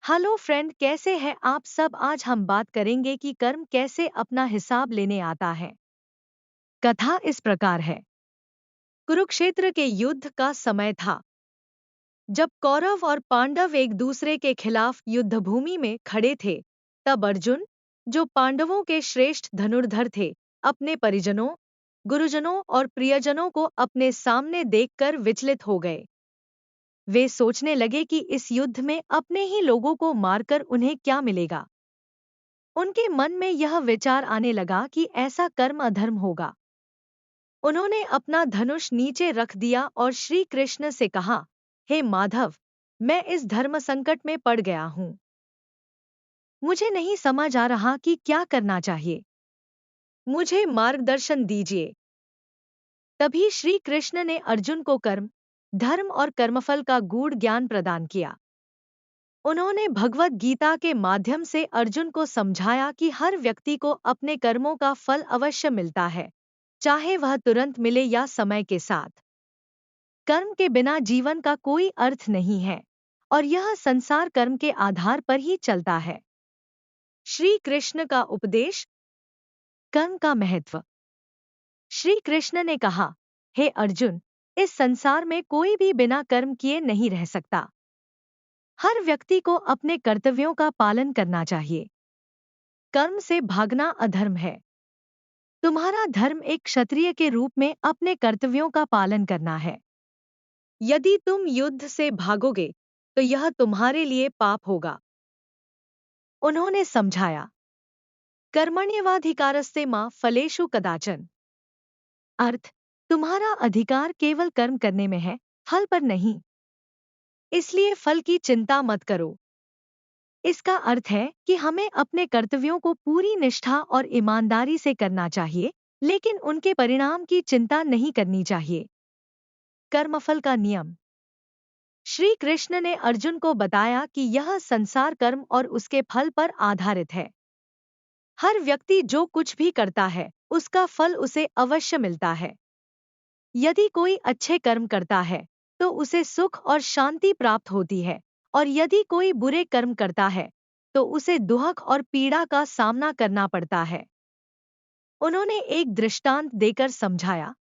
Hello friend, कैसे हैं आप सब। आज हम बात करेंगे कि कर्म कैसे अपना हिसाब लेने आता है। कथा इस प्रकार है। कुरुक्षेत्र के युद्ध का समय था, जब कौरव और पांडव एक दूसरे के खिलाफ युद्धभूमि में खड़े थे। तब अर्जुन, जो पांडवों के श्रेष्ठ धनुर्धर थे, अपने परिजनों, गुरुजनों और प्रियजनों को अपने सामने देखकर विचलित हो गए। वे सोचने लगे कि इस युद्ध में अपने ही लोगों को मारकर उन्हें क्या मिलेगा। उनके मन में यह विचार आने लगा कि ऐसा कर्म अधर्म होगा। उन्होंने अपना धनुष नीचे रख दिया और श्री कृष्ण से कहा, हे माधव, मैं इस धर्म संकट में पड़ गया हूँ। मुझे नहीं समझ आ रहा कि क्या करना चाहिए। मुझे मार्गदर्शन दीजिए। तभी श्री कृष्ण ने अर्जुन को कर्म, धर्म और कर्मफल का गूढ़ ज्ञान प्रदान किया। उन्होंने भगवत गीता के माध्यम से अर्जुन को समझाया कि हर व्यक्ति को अपने कर्मों का फल अवश्य मिलता है, चाहे वह तुरंत मिले या समय के साथ। कर्म के बिना जीवन का कोई अर्थ नहीं है, और यह संसार कर्म के आधार पर ही चलता है। श्री कृष्ण का उपदेश, कर्म का महत्व। श्री कृष्ण ने कहा, हे अर्जुन, इस संसार में कोई भी बिना कर्म किए नहीं रह सकता। हर व्यक्ति को अपने कर्तव्यों का पालन करना चाहिए। कर्म से भागना अधर्म है। तुम्हारा धर्म एक क्षत्रिय के रूप में अपने कर्तव्यों का पालन करना है। यदि तुम युद्ध से भागोगे तो यह तुम्हारे लिए पाप होगा। उन्होंने समझाया, कर्मण्येवाधिकारस्ते मा फलेषु कदाचन। अर्थ, तुम्हारा अधिकार केवल कर्म करने में है, फल पर नहीं। इसलिए फल की चिंता मत करो। इसका अर्थ है कि हमें अपने कर्तव्यों को पूरी निष्ठा और ईमानदारी से करना चाहिए, लेकिन उनके परिणाम की चिंता नहीं करनी चाहिए। कर्मफल का नियम। श्री कृष्ण ने अर्जुन को बताया कि यह संसार कर्म और उसके फल पर आधारित है। हर व्यक्ति जो कुछ भी करता है, उसका फल उसे अवश्य मिलता है। यदि कोई अच्छे कर्म करता है तो उसे सुख और शांति प्राप्त होती है, और यदि कोई बुरे कर्म करता है तो उसे दुख और पीड़ा का सामना करना पड़ता है। उन्होंने एक दृष्टांत देकर समझाया,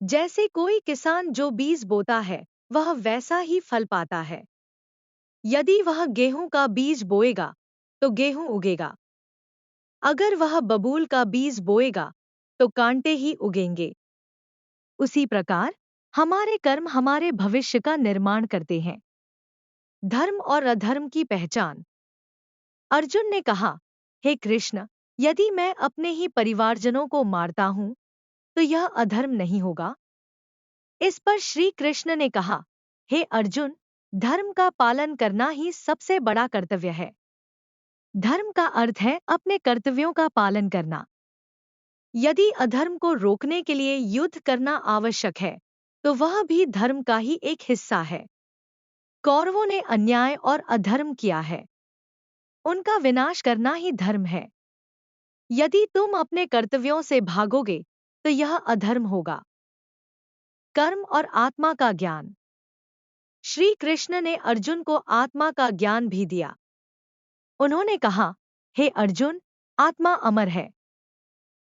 जैसे कोई किसान जो बीज बोता है, वह वैसा ही फल पाता है। यदि वह गेहूं का बीज बोएगा तो गेहूं उगेगा। अगर वह बबूल का बीज बोएगा तो कांटे ही उगेंगे। उसी प्रकार हमारे कर्म हमारे भविष्य का निर्माण करते हैं। धर्म और अधर्म की पहचान। अर्जुन ने कहा, हे कृष्ण, यदि मैं अपने ही परिवारजनों को मारता हूं तो यह अधर्म नहीं होगा। इस पर श्री कृष्ण ने कहा, हे अर्जुन, धर्म का पालन करना ही सबसे बड़ा कर्तव्य है। धर्म का अर्थ है अपने कर्तव्यों का पालन करना। यदि अधर्म को रोकने के लिए युद्ध करना आवश्यक है, तो वह भी धर्म का ही एक हिस्सा है। कौरवों ने अन्याय और अधर्म किया है। उनका विनाश करना ही धर्म है। यदि तुम अपने कर्तव्यों से भागोगे तो यह अधर्म होगा। कर्म और आत्मा का ज्ञान। श्री कृष्ण ने अर्जुन को आत्मा का ज्ञान भी दिया। उन्होंने कहा, हे अर्जुन, आत्मा अमर है।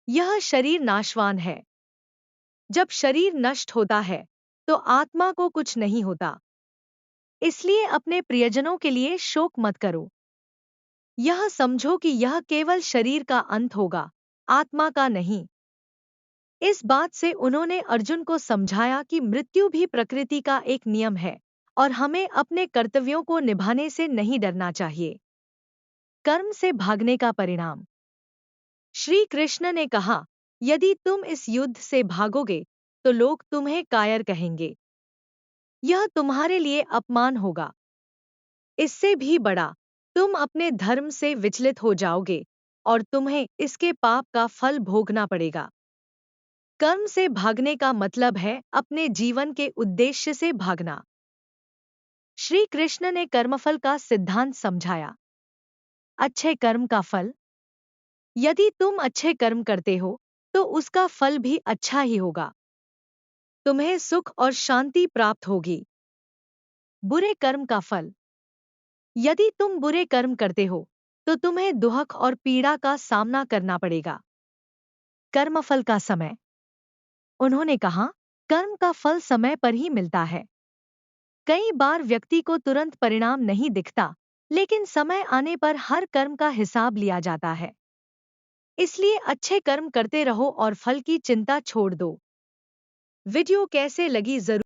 यह शरीर नाशवान है। जब शरीर नष्ट होता है तो आत्मा को कुछ नहीं होता। इसलिए अपने प्रियजनों के लिए शोक मत करो। यह समझो कि यह केवल शरीर का अंत होगा, आत्मा का नहीं। इस बात से उन्होंने अर्जुन को समझाया कि मृत्यु भी प्रकृति का एक नियम है, और हमें अपने कर्तव्यों को निभाने से नहीं डरना चाहिए। कर्म से भागने का परिणाम। श्री कृष्ण ने कहा, यदि तुम इस युद्ध से भागोगे तो लोग तुम्हें कायर कहेंगे। यह तुम्हारे लिए अपमान होगा। इससे भी बड़ा, तुम अपने धर्म से विचलित हो जाओगे और तुम्हें इसके पाप का फल भोगना पड़ेगा। कर्म से भागने का मतलब है अपने जीवन के उद्देश्य से भागना। श्री कृष्ण ने कर्मफल का सिद्धांत समझाया। अच्छे कर्म का फल। यदि तुम अच्छे कर्म करते हो तो उसका फल भी अच्छा ही होगा। तुम्हें सुख और शांति प्राप्त होगी। बुरे कर्म का फल। यदि तुम बुरे कर्म करते हो तो तुम्हें दुख और पीड़ा का सामना करना पड़ेगा। कर्मफल का समय। उन्होंने कहा, कर्म का फल समय पर ही मिलता है। कई बार व्यक्ति को तुरंत परिणाम नहीं दिखता, लेकिन समय आने पर हर कर्म का हिसाब लिया जाता है। इसलिए अच्छे कर्म करते रहो और फल की चिंता छोड़ दो। वीडियो कैसे लगी जरूर